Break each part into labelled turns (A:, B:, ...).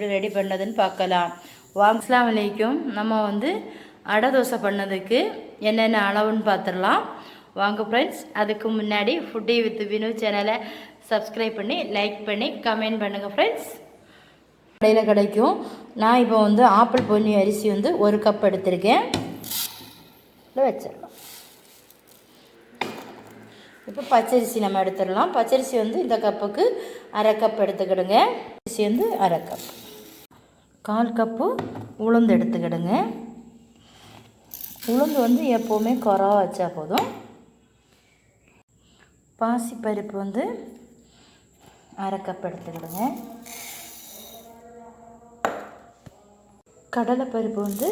A: எப்படி ரெடி பண்ணதுன்னு பார்க்கலாம் வாங்க. அஸ்ஸலாமு அலைக்கும். நம்ம வந்து அடை தோசை பண்ணதுக்கு என்னென்ன அளவுன்னு பார்த்துடலாம் வாங்க ஃப்ரெண்ட்ஸ். அதுக்கு முன்னாடி ஃபுட்டி வித் வினு சேனலை சப்ஸ்கிரைப் பண்ணி லைக் பண்ணி கமெண்ட் பண்ணுங்கள் ஃப்ரெண்ட்ஸ். கடையில் கிடைக்கும். நான் இப்போ வந்து ஆப்பிள் பொன்னி அரிசி வந்து 1 கப் எடுத்திருக்கேன். வச்சிடலாம். இப்போ பச்சரிசி நம்ம எடுத்துடலாம். பச்சரிசி வந்து இந்த கப்புக்கு 1/2 கப் எடுத்துக்கிடுங்க. அரிசி வந்து 1/2 கப். 1/4 கப்பு உளுந்து எடுத்துக்கிடுங்க. உளுந்து வந்து எப்போவுமே குறவா வச்சா போதும். பாசிப்பருப்பு வந்து 1/2 கப் எடுத்துக்கிடுங்க. கடலைப்பருப்பு வந்து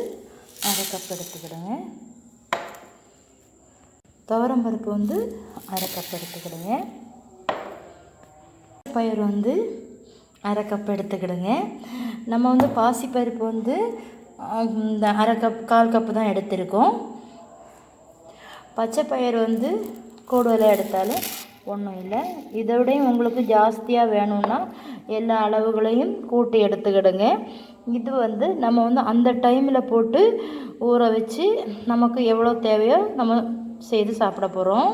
A: 1/2 கப் எடுத்துக்கிடுங்க. துவரம்பருப்பு வந்து 1/2 கப் எடுத்துக்கிடுங்க. பயிர் வந்து 1/2 கப் எடுத்துக்கிடுங்க. நம்ம வந்து பாசிப்பருப்பு வந்து இந்த 1/2 கப் 1/4 கப்பு தான் எடுத்திருக்கோம். பச்சை பயிர் வந்து கூடுதலாக எடுத்தாலும் ஒன்றும் இல்லை. இதை விடையும் உங்களுக்கு ஜாஸ்தியாக வேணும்னா எல்லா அளவுகளையும் கூட்டி எடுத்துக்கிடுங்க. இது வந்து நம்ம வந்து அந்த டைமில் போட்டு ஊற வச்சு நமக்கு எவ்வளோ தேவையோ நம்ம செய்து சாப்பிட போகிறோம்.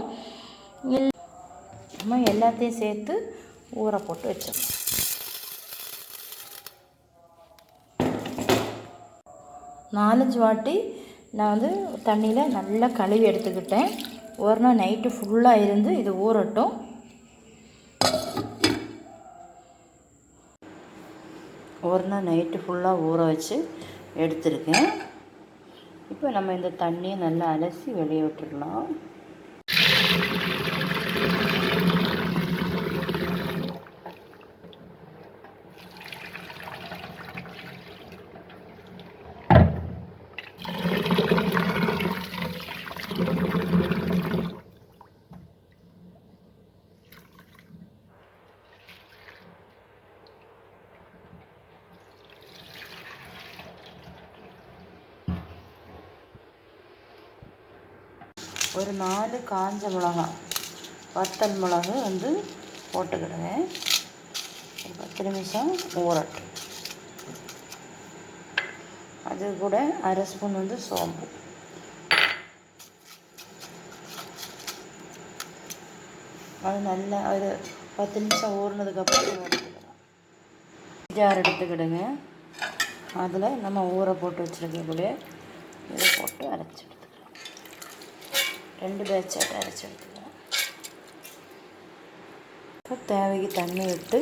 A: நம்ம எல்லாத்தையும் சேர்த்து ஊற போட்டு வச்சோம். நாலஞ்சு வாட்டி நான் வந்து தண்ணியில் நல்லா கழுவி எடுத்துக்கிட்டேன். ஒரு நாள் நைட்டு ஃபுல்லாக இருந்து இது ஊறட்டும். ஒரு நாள் நைட்டு ஃபுல்லாக ஊற வச்சு எடுத்துருக்கேன். இப்போ நம்ம இந்த தண்ணியை நல்லா அலசி வெளியே விட்டுடலாம். ஒரு 4 காஞ்ச மிளகா வத்தல் மிளகு வந்து போட்டுக்கிடுங்க. ஒரு 10 நிமிஷம் ஊறட்டும். அது கூட 1/2 ஸ்பூன் வந்து சோம்பு. அது நல்லா ஒரு 10 நிமிஷம் ஊறினதுக்கப்புறம் எடுத்துக்கலாம். ஜார் எடுத்துக்கிடுங்க. அதில் நம்ம ஊற போட்டு வச்சுருக்க கூட இதை போட்டு அரைச்சி எடுத்துக்கலாம். 2 பேட்சாட்டு அரைச்சி எடுத்துக்கலாம். இப்போ தேவைக்கு தண்ணி விட்டு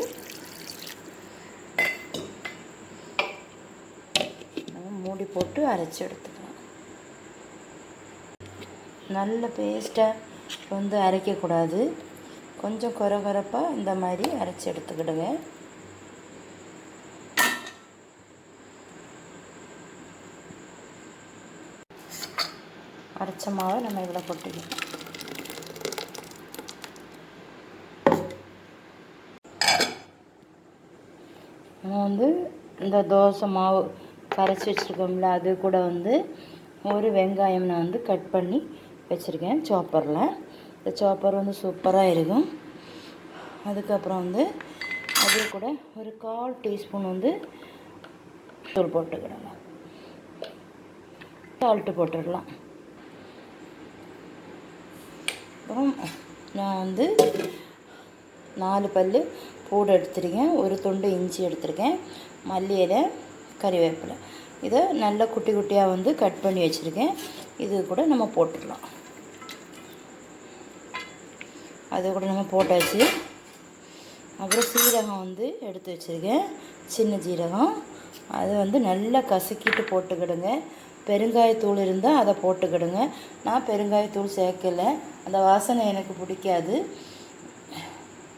A: மூடி போட்டு அரைச்சி எடுத்துக்கலாம். நல்ல பேஸ்ட்டாக வந்து அரைக்கக்கூடாது. கொஞ்சம் கொரகொரப்பாக இந்த மாதிரி அரைச்சி எடுத்துக்கிடுங்க. அரைச்ச மாவை நம்ம இதில் கொட்டிக்கலாம். நம்ம வந்து இந்த தோசை மாவு கரைச்சி வச்சுருக்கோம்ல, அது கூட வந்து ஒரு வெங்காயம் நான் வந்து கட் பண்ணி வச்சுருக்கேன் சாப்பரில். இந்த சாப்பர் வந்து சூப்பராக இருக்கும். அதுக்கப்புறம் வந்து அது கூட ஒரு 1/4 டீஸ்பூன் வந்து தூள் போட்டுக்கிடலாம். சால்ட்டு போட்டுடலாம். அப்புறம் நான் வந்து 4 பல் பூடு எடுத்துருக்கேன். ஒரு துண்டு இஞ்சி எடுத்துருக்கேன். மல்லி இலை, கறிவேப்பிலை. இதை நல்லா குட்டி குட்டியாக வந்து கட் பண்ணி வச்சுருக்கேன். இது கூட நம்ம போட்டுடலாம். அது கூட நம்ம போட்டாச்சு. அப்புறம் சீரகம் வந்து எடுத்து வச்சுருக்கேன். சின்ன சீரகம். அது வந்து நல்லா கசக்கிட்டு போட்டுக்கிடுங்க. பெருங்காயத்தூள் இருந்தால் அதை போட்டுக்கிடுங்க. நான் பெருங்காயத்தூள் சேர்க்கலை. அந்த வாசனை எனக்கு பிடிக்காது.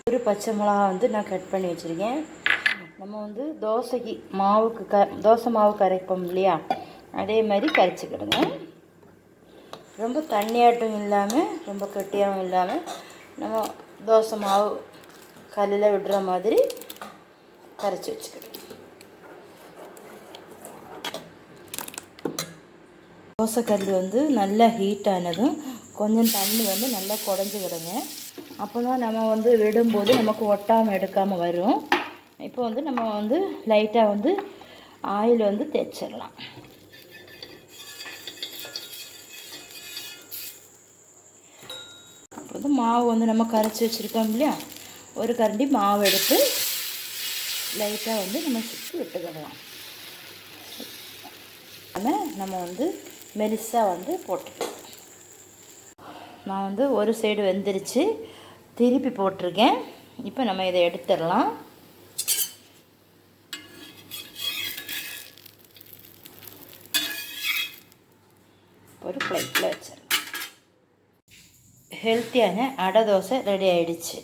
A: ஒரு பச்சை மிளகா வந்து நான் கட் பண்ணி வச்சுருக்கேன். நம்ம வந்து தோசைக்கு மாவுக்கு தோசை மாவு கரைப்போம் இல்லையா, அதே மாதிரி கரைச்சிக்கிடுங்க. ரொம்ப தண்ணியாட்டும் இல்லாமல் ரொம்ப கெட்டியாகவும் இல்லாமல் நம்ம தோசை மாவு கல்லில் விடுற மாதிரி கரைச்சி வச்சுக்கிடுங்க. தோசைக்கல் வந்து நல்லா ஹீட் ஆனதும் கொஞ்சம் தண்ணி வந்து நல்லா குடஞ்சி விடுங்க. அப்போ தான் நம்ம வந்து விடும்போது நமக்கு ஒட்டாமல் எடுக்காமல் வரும். இப்போ வந்து நம்ம வந்து லைட்டாக வந்து ஆயில் வந்து தேய்ச்சிடலாம். அப்போ வந்து மாவு வந்து நம்ம கரைச்சி வச்சுருக்கோம் இல்லையா, ஒரு கரண்டி மாவு எடுத்து லைட்டாக வந்து நம்ம சுற்றி விட்டுக்கிடலாம். நம்ம வந்து மெலிசாக வந்து போட்டுக்கலாம். நான் வந்து ஒரு சைடு வெந்துருச்சு, திருப்பி போட்டிருக்கேன். இப்போ நம்ம இதை எடுத்துடலாம். ஒரு பிளேட்டில் வச்சிடலாம். ஹெல்த்தியான அடை தோசை ரெடி ஆகிடுச்சு.